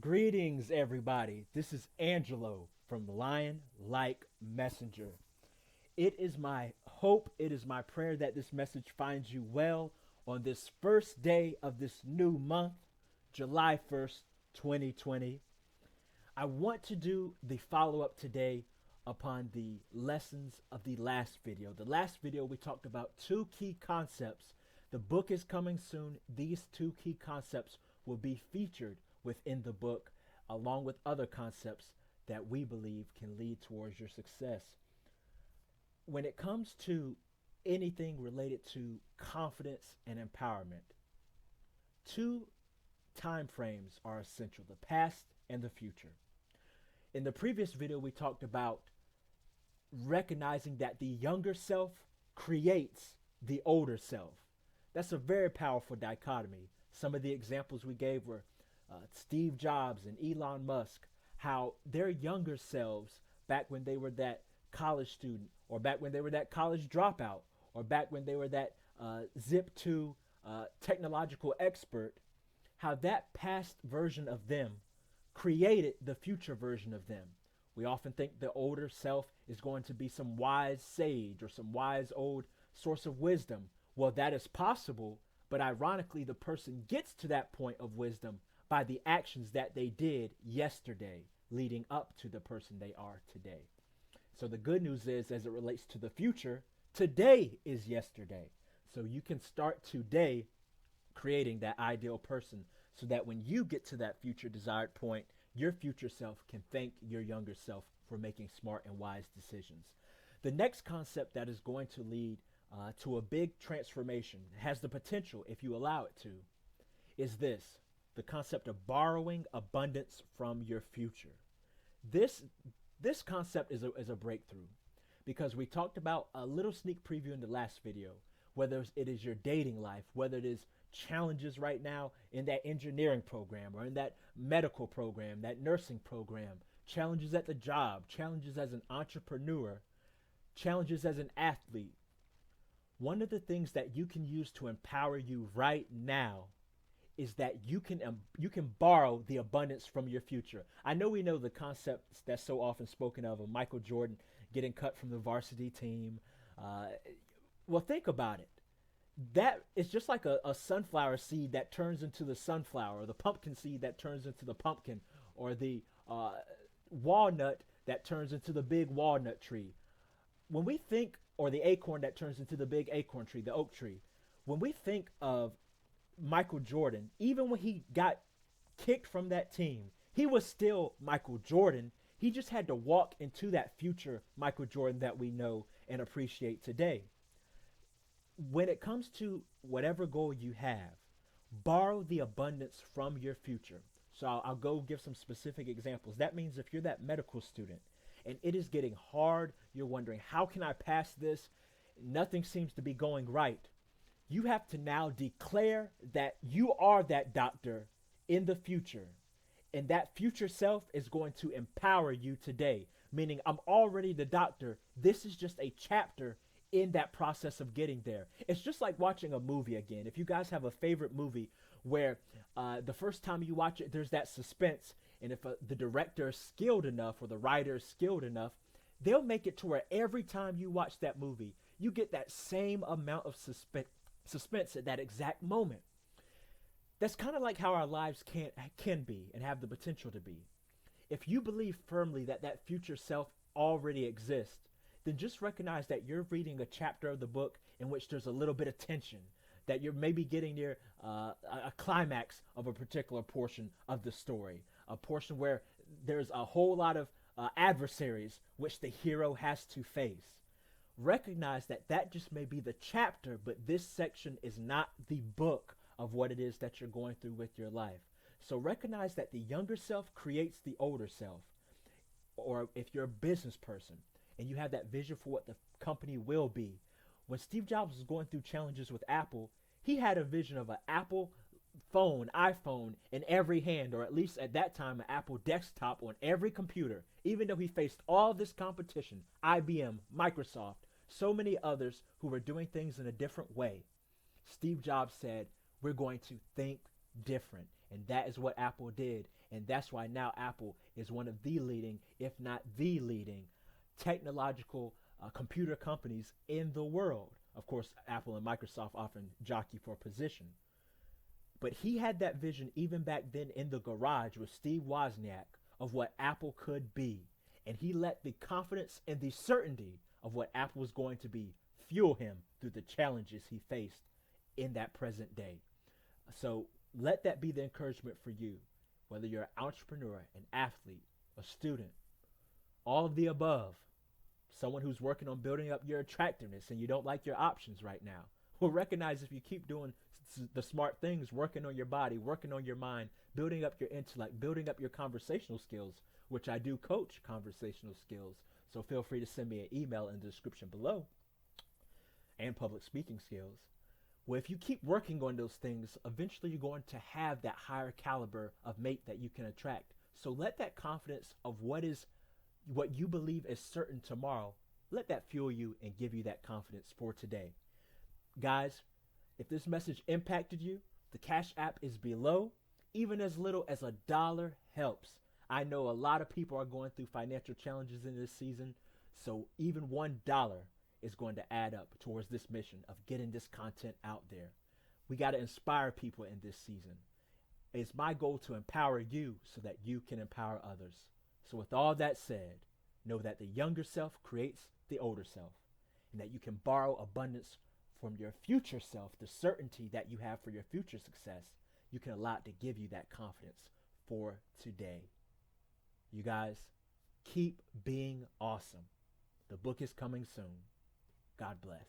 Greetings, everybody. This is Angelo from LionLikeMessenger. It is my hope, it is my prayer that this message finds you well on this first day of this new month, July 1st, 2020. I want to do the follow up today upon the lessons of the last video. The last video, we talked about two key concepts. The book is coming soon. These two key concepts will be featured within the book, along with other concepts that we believe can lead towards your success. When it comes to anything related to confidence and empowerment, two time frames are essential: the past and the future. In the previous video, we talked about recognizing that the younger self creates the older self. That's a very powerful dichotomy. Some of the examples we gave were Steve Jobs and Elon Musk, how their younger selves, back when they were that college student, or back when they were that college dropout, or back when they were that zip to technological expert, how that past version of them created the future version of them. We often think the older self is going to be some wise sage or some wise old source of wisdom. Well, that is possible, but ironically, the person gets to that point of wisdom by the actions that they did yesterday, leading up to the person they are today. So the good news is, as it relates to the future, today is yesterday. So you can start today creating that ideal person, so that when you get to that future desired point, your future self can thank your younger self for making smart and wise decisions. The next concept that is going to lead to a big transformation, has the potential, if you allow it to, is the concept of borrowing abundance from your future. This concept is a breakthrough, because we talked about a little sneak preview in the last video, whether it is your dating life, whether it is challenges right now in that engineering program or in that medical program, that nursing program, challenges at the job, challenges as an entrepreneur, challenges as an athlete. One of the things that you can use to empower you right now is that you can borrow the abundance from your future. I know we know the concepts that's so often spoken of Michael Jordan getting cut from the varsity team. Well, think about it. That is just like a sunflower seed that turns into the sunflower, or the pumpkin seed that turns into the pumpkin, or the walnut that turns into the big walnut tree. When we think, or the acorn that turns into the big acorn tree, the oak tree, when we think of Michael Jordan, even when he got kicked from that team, he was still Michael Jordan. He just had to walk into that future Michael Jordan that we know and appreciate today. When it comes to whatever goal you have, borrow the abundance from your future. So I'll go give some specific examples. That means if you're that medical student and it is getting hard, you're wondering, how can I pass this? Nothing seems to be going right. You have to now declare that you are that doctor in the future. And that future self is going to empower you today. Meaning, I'm already the doctor. This is just a chapter in that process of getting there. It's just like watching a movie again. If you guys have a favorite movie where the first time you watch it, there's that suspense. And if the director is skilled enough, or the writer is skilled enough, they'll make it to where every time you watch that movie, you get that same amount of suspense at that exact moment. That's kind of like how our lives can be and have the potential to be. If you believe firmly that that future self already exists, then just recognize that you're reading a chapter of the book in which there's a little bit of tension, that you're maybe getting near a climax of a particular portion of the story, a portion where there's a whole lot of adversaries which the hero has to face. Recognize that that just may be the chapter, but this section is not the book of what it is that you're going through with your life. So recognize that the younger self creates the older self. Or if you're a business person and you have that vision for what the company will be. When Steve Jobs was going through challenges with Apple, he had a vision of an Apple iPhone in every hand, or at least at that time, an Apple desktop on every computer, even though he faced all this competition, IBM, Microsoft, so many others who were doing things in a different way. Steve Jobs said, we're going to think different. And that is what Apple did. And that's why now Apple is one of the leading, if not the leading, technological computer companies in the world. Of course, Apple and Microsoft often jockey for position. But he had that vision even back then in the garage with Steve Wozniak of what Apple could be. And he let the confidence and the certainty of what Apple was going to be fuel him through the challenges he faced in that present day. So let that be the encouragement for you, whether you're an entrepreneur, an athlete, a student, all of the above, someone who's working on building up your attractiveness and you don't like your options right now. Well, recognize if you keep doing the smart things, working on your body, working on your mind, building up your intellect, building up your conversational skills, which I do coach conversational skills. So feel free to send me an email in the description below, and public speaking skills. Well, if you keep working on those things, eventually you're going to have that higher caliber of mate that you can attract. So let that confidence of what you believe is certain tomorrow, let that fuel you and give you that confidence for today. Guys, if this message impacted you, the Cash App is below. Even as little as $1 helps. I know a lot of people are going through financial challenges in this season, so even $1 is going to add up towards this mission of getting this content out there. We got to inspire people in this season. It's my goal to empower you so that you can empower others. So with all that said, know that the younger self creates the older self, and that you can borrow abundance from your future self, the certainty that you have for your future success. You can allow it to give you that confidence for today. You guys, keep being awesome. The book is coming soon. God bless.